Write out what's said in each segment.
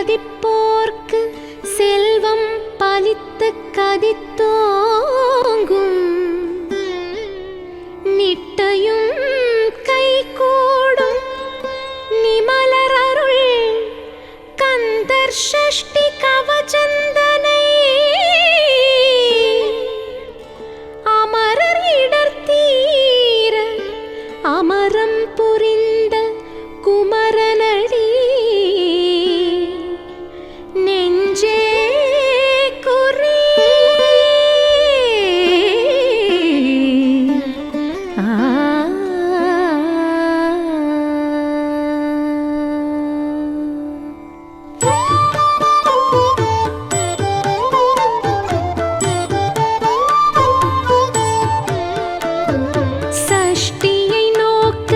மதிப்போர்க்கு செல்வம் பலித்து கதித்தோங்கும். நிட்டையும் கைகூடும் நிமலரருள் கந்தர் ஷஷ்டி கவசந்தனை அமரர் இடர்த்தீர அமரம் புரிந்த குமரனடி நெஞ்சே குறி. சஷ்டியை நோக்க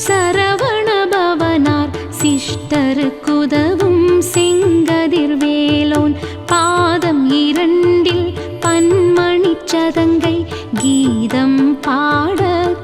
சரவண பவனார் சிஷ்டருக்குதவும் செங்கதிர் வேலோன் பாதம் இரண்டில் பன்மணிச் சதங்கை கீதம் பாட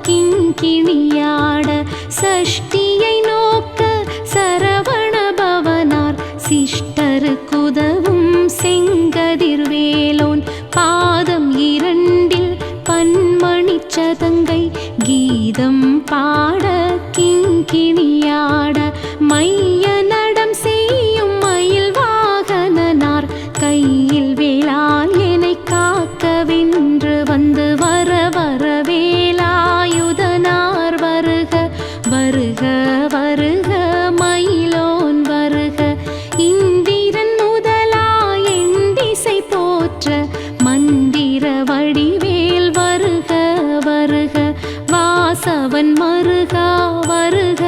கிண்கிணியாட. சஷ்டியை நோக்க சரவண பவனார் சிஷ்டருக்குதவும் செங்கதிர் வேலோன் பாதம் இரண்டில் பன்மணிச் சதங்கை கீதம் பாட கிண்கிணியாட. மைய நடம் செய்யும் மயில் வாகனனார் கையில் வேளால் என்னை காக்க வென்று வந்து வர வர வேலாயுதனார் வருக வருக வருக மயிலோன் வருக. இந்திரன் முதலாய் எண்டிசை போற்ற மந்திர வடிவேல் வருக வருக. வாசவன் மருகா வருக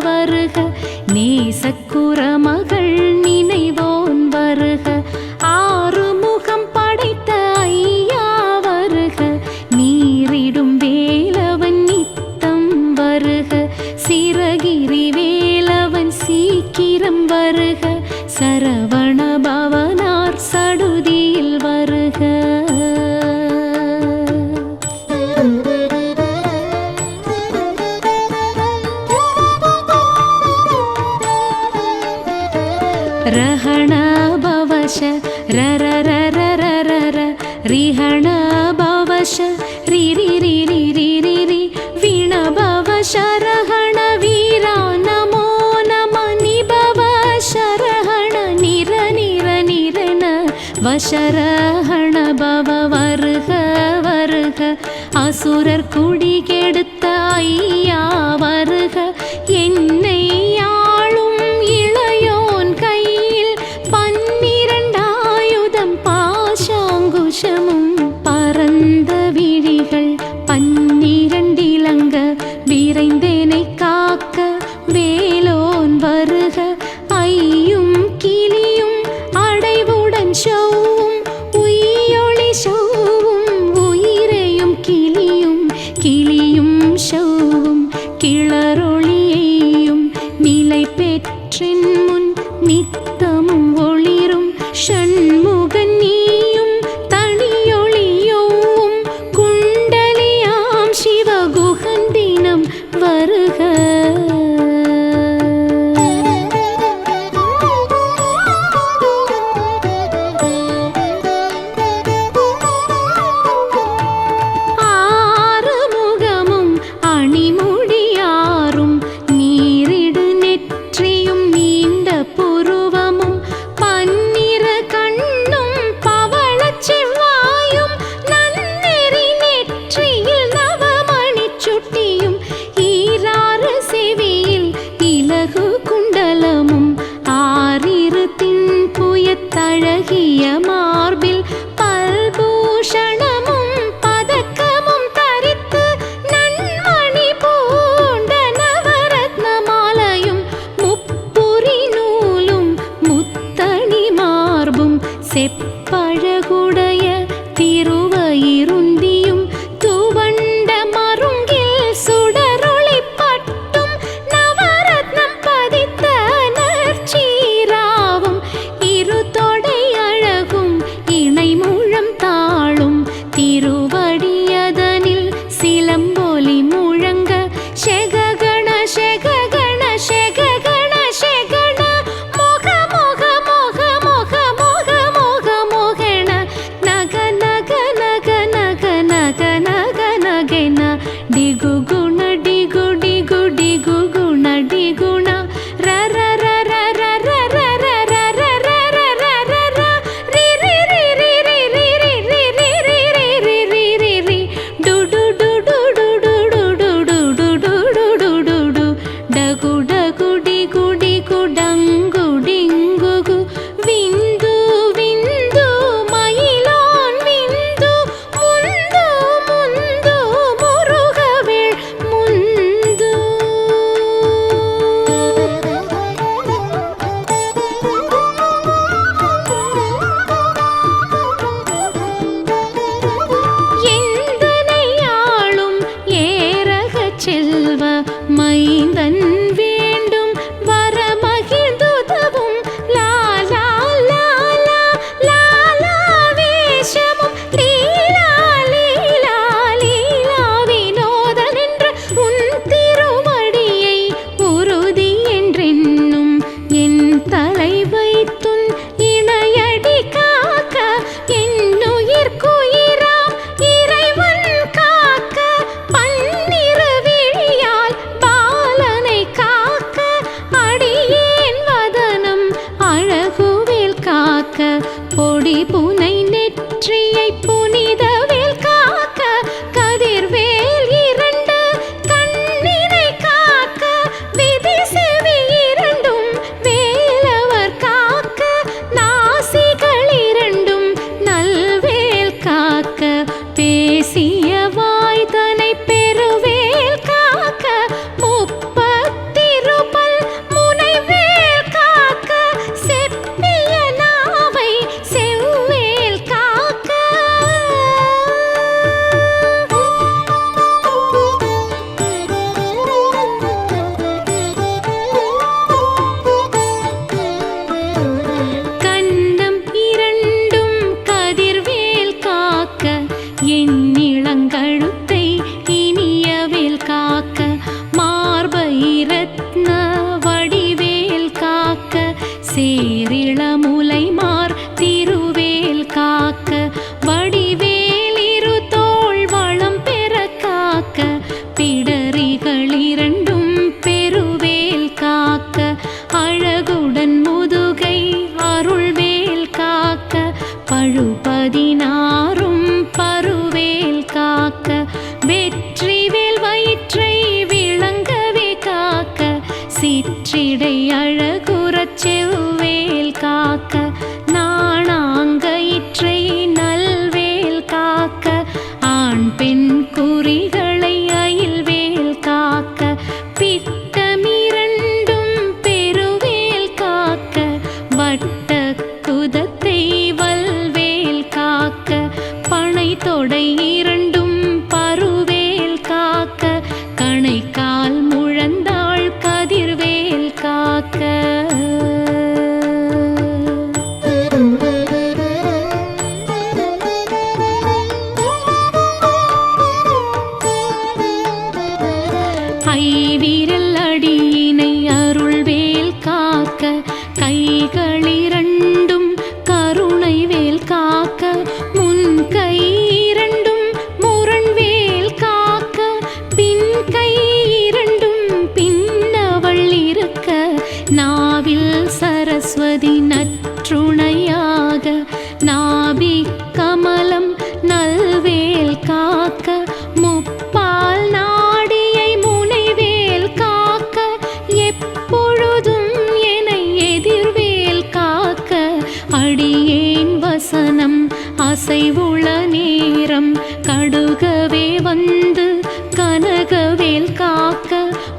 வருக. நேசக்குற மகள் நினைவோன் வருக. ஆறுமுகம் படைத்த ஐயா வருக. நீரிடும் வேலவன் நித்தம் வருக. சிறகிரி வேலவன் சீக்கிரம் வருக. சரவண பவனார் சடுதியில் வருக. ரஹண பவஷ ரர ரர ரர ர ரிஹண பவஷ ரி ரி ரி ரி ரி ரி ரி வீண பவஷ ரஹண வீரா நமோ நம நிபவ சரஹண நிர நிர நிரண வசரஹண பவ வருக வருக. அசுரர் குடி கெடுத்த ஐயா வருக. என்னை ஆளும் இளையோன் கையில் பன்னிரண்டாயுதம் பாசாங்குஷமும் பரந்த விழிகள் பன்னிரண்டிலங்க விரைந்தேனை காக்க வேலோன் வருக. ஐயும் கிளியும் அடைவுடன் சௌவும் உயிரொளி சௌவும் உயிரையும் கிளியும் கிளியும் சௌவும் கிளரொளி சிற்றிடை அழகுறச் செவ்வேல் காக்க நாணாங்கயிற்றை நல்வேல் காக்க ஆண் பெண் குறிகளை அயில்வேல் காக்க பிட்டமிரண்டும் பெருவேல் காக்க வட்ட குதத்தை வல்வேல் காக்க பனை தொடை இரண்டும் பருவேல் காக்க கணைக்கால் முழந்தாள் கதிர்வேல் காக்க ஐவிரல் அடியினை அருள்வேல் காக்க கைகளிரண்டும் கருணை வேல் காக்க முன் கை இரண்டும் முரண்வேல் காக்க பின் கை இரண்டும் பின்னவள் இருக்க நாவில் சரஸ்வதி நற்றுணையாக நாபி கமலம் நல்வேல் காக்க முப்பால் நாடியை முனைவேல் காக்க எப்பொழுதும் என்னை எதிர்வேல் காக்க அடியேன் வசனம் அசைவுள நேரம் கடுகவே வந்து கனகவேல் காக்க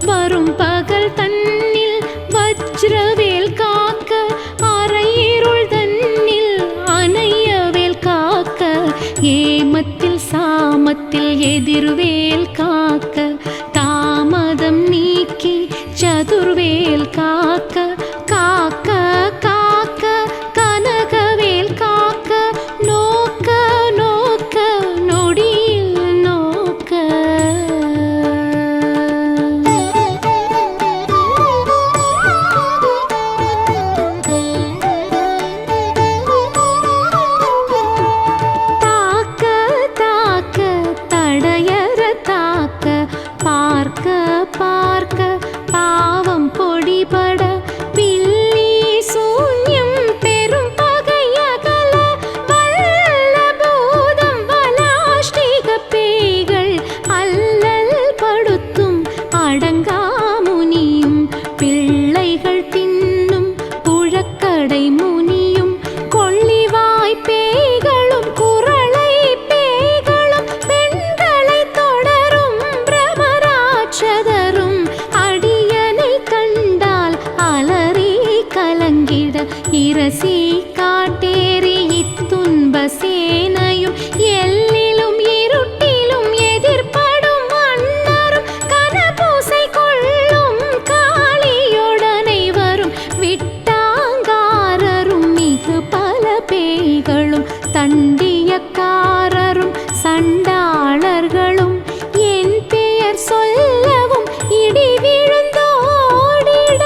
வரும் பகல் தன்னில் வஜ்ரவேல் காக்க அரையிருள் தன்னில் அணையவேல் காக்க ஏமத்தில் சாமத்தில் எதிர்வேல் காக்க தாமதம் நீக்கி சதுர்வேல் காக்க காக்க காக்க கனகவேல் காக்க நோக்க நோக்க நொடியில் நோக்க தாக்க தாக்க தடையற தாக்க பார்க்க பார்க்க பாவம் பொடிபட பில்லி சூன்யம் பெரும் பகையகல வல்ல பூதம் வலாஷ்டிக பேய்கள் அல்லல் படுத்தும் அடங்கா முனியும் பிள்ளைகள் தின்னும் புழக்கடை முனியும் கொள்ளிவாய் பேய்களும் குரளை பேய்களும் பெண்களை தொடரும் பிரமராட்சதரும் அடியனை கண்டால் அலறி கலங்கிட இரசி காட்டேறி இத்துன்ப சேனையும் எல்லிலும் இருட்டிலும் எதிர்ப்படும் அண்ணரும் கனபூசை கொள்ளும் காளியுடனை வரும் விட்டாங்காரரும் மிகு பல பேய்களும் தண்டியக்காரரும் சண்டாளர்களும் என் பெயர் சொல்லவும் இடி விழுந்தோடிட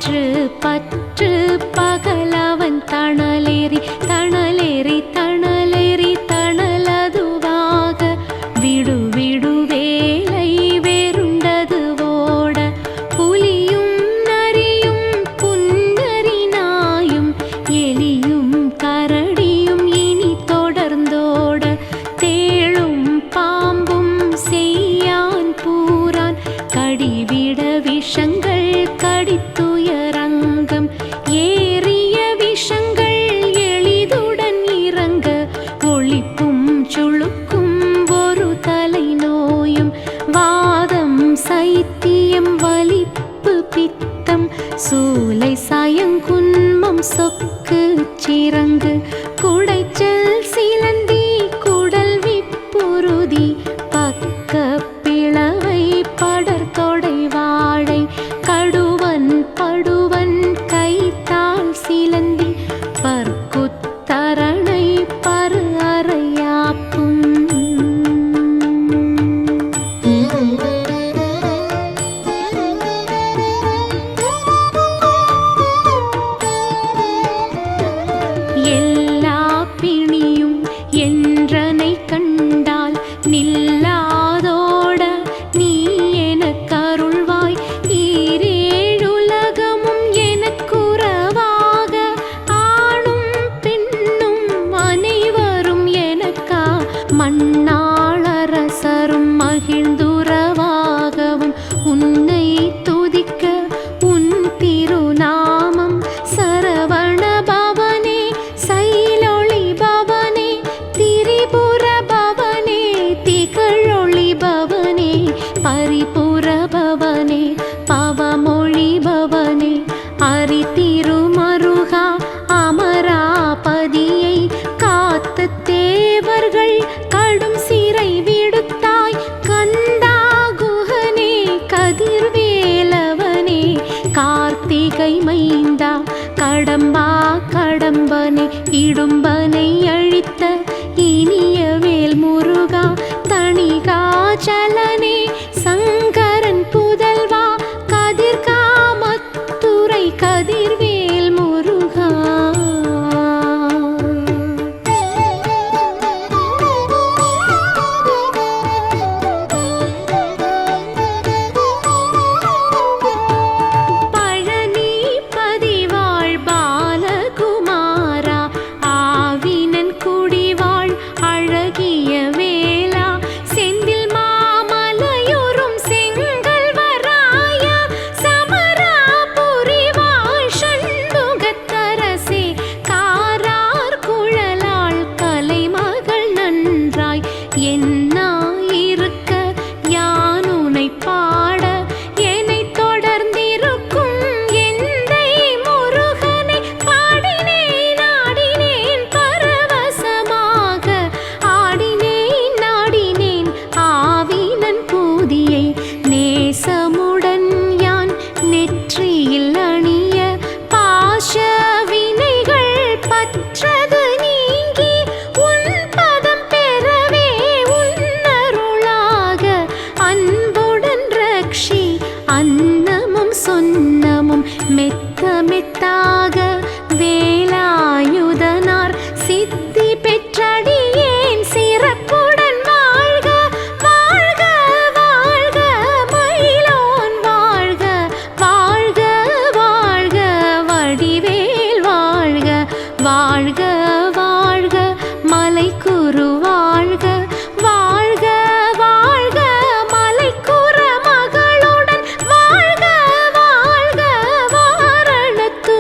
பற்று பற்று பகலவன் தணலேறி தணலேறி தணலேறி தணலதுவாக விடு விடு வேலை வேறுண்டது ஓட புலியும் நரியும் புன்னரி நாயும் எலியும் கரடியும் இனி தொடர்ந்தோட தேளும் பாம்பும் செய்யான் பூரான் கடிவிட விஷங்கள் கடித்துயரங்கம் ஏறிய விஷங்கள் எளிதுடன் இறங்க ஒளிப்பும் சுளுக்கும் ஒரு தலை நோயும் வாதம் சைத்தியம் வலிப்பு பித்தம் சூலை சாயங்குன்மம் சொக்கு சிறங்கு குடைச்சல் சிலந்தி குடல் விப்புருதி பக்க பிளவை படர்தொடை வாழை கடுவன் படுவன் கைத்தால் சிலந்தி பற்குத்தரணை பரு அறையாப்பும் எல்லா பிணியும் என்றனை கண்டால் நில்லாதோட நீ எனக்கு அருள்வாய் ஈரேழுலகமும் எனக்குறவாக ஆணும் பெண்ணும் அனைவரும் எனக்கா மண்ணாளரசரும் மகிழ்ந்துறவாகவும் உன்னை துதிக்க உன் திருநாமம் சரவண பவனே சைலொளி பவனே திரிபுர பவனே திகழொளி பவனே பரிபுர பவனே பவமொழி பவனே அரி திருமருகா அமராபதியை காத்து தேவர்கள் கடும் சிறை விடுத்தாய் கந்தா குஹனே கதிர்வேலவனே கார்த்திகை மைந்தா கடம்பா கடம்பனை இடும்பனை அழித்த இனிய வேல் முருகா தணிகாச்சலனே சங்கரன் புதல்வா கதிர்காமத்துறை கதிர்வேல் முருகா பழனி பதிவாழ் பாலகுமாரா ஆவினன் குடிவாழ் அழகிய வேலா செந்தில் மாமலையோரும் செங்கல் வராயா சமராபுரி வாழ் சண்முகத்தரசே காரார் குழலாள் கலைமகள் நன்றாய் என்னாயிருக்க யானுனை பாட என்னை தொடர்ந்திருக்கும் எந்தை முருகனை பாடினேன் ஆடினேன் பரவசமாக ஆடினேன் நாடினேன் ஆவினன் பூதியை நேசமுடன் யான் நெற்றியில் அணிய பாஷ வினைகள் பற்றது நீங்கி உன் பதம் பெறவே உன்னருளாக அன்புடன் ரக்ஷி அன்னமும் சொன்னமும் மெத்த மெத்தாக வேலாயுதனார் சித்தி பெற்றடியேன் சிறப்புடன் வாழ்க வாழ்க வாழ்க மயிலோன் வாழ்க வாழ்க வாழ்க வடிவேல் வாழ்க வாழ்க வாழ்க மலைக்குரு வாழ்க வாழ்க வாழ்க மலைக்குற மகளுடன் வாழ்க வாழ்க வாரணத்து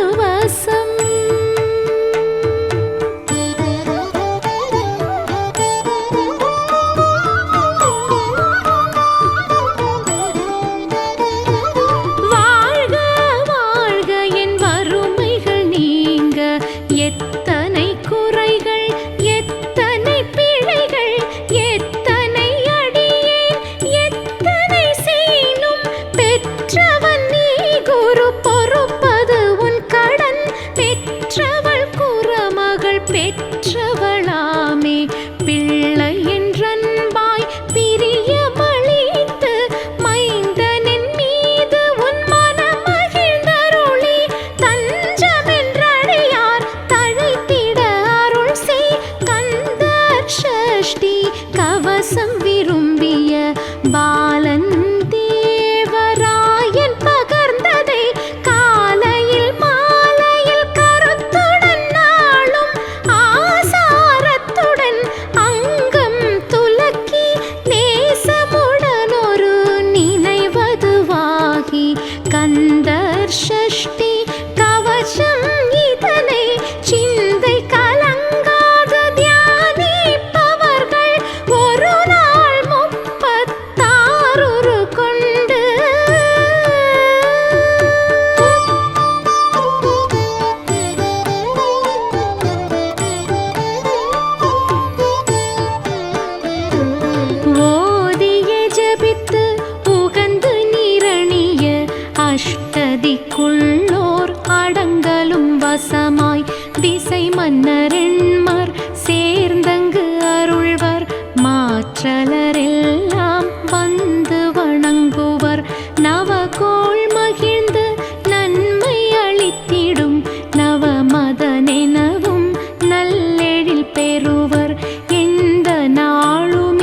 வாசமாய் திசை மன்னரெண்மர் சேர்ந்தங்கு அருள்வர் மாற்றலரெல்லாம் வந்து வணங்குவர் நவகோள் மகிழ்ந்து நன்மை அளித்திடும் நவமதனெனவும் நல்லெழில் பெறுவர் எந்த நாளுமீரெட்டாய்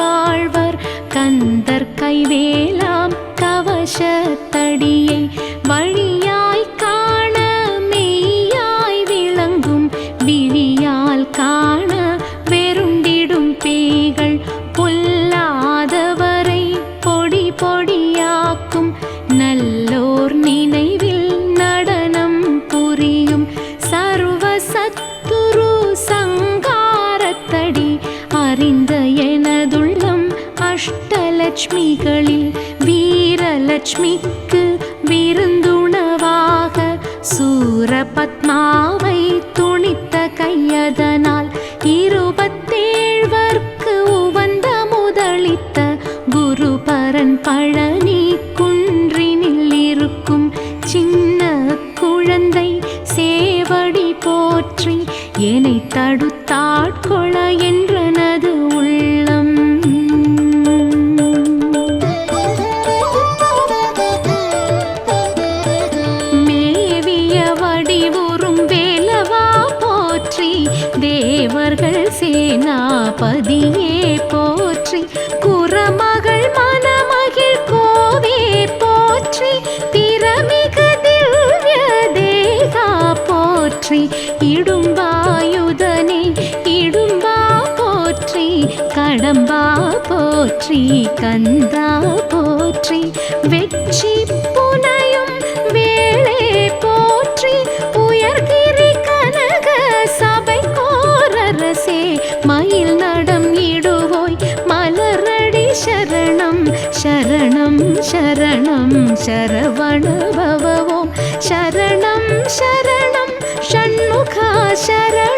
வாழ்வர் கந்தர் கைவேலாம் கவசத்தடியை வழியாய் காண மெய்யாய் விளங்கும் விழியால் காண வெருண்டிடும் பேய்கள் பொல்லாதவரை பொடி பொடியாக்கும் நல்லோர் நினைவில் நடனம் புரியும் சர்வ சத்துரு சங்காரத்தடி அறிந்த எனதுள்ளம் அஷ்டலட்சுமிகளில் வீரலட்சுமிக்கு விருந்துணவாக சூரபத்மாவை துணித்த கையதனால் 27 உவந்த முதலித்த குருபரன் பழனி குன்றினில் இருக்கும் சின்ன குழந்தை சேவடி போற்றி என்னை தடுத்தாட்கொள என்றனது உள்ளம். மேவிய வடிவுறும் வேலவா போற்றி தேவர்கள் சேனாபதியே போற்றி குரமகள் மணமகிழ் கோவே போற்றி திறமிகு திவ்ய தேகா போற்றி இடும்பாயுதனே இடும்பா போற்றி கடம்பா போற்றி கந்தா போற்றி வெற்றி புனையும் வேளே போற்றி உயர்கிரி கனக சபை கோரரசே மயில் நடம் இடுவோய் மலரடி சரணம் சரணம் சரணம் சரவண பவ ஓம் சரணம் சரணம் ஷண்முகா சரணம்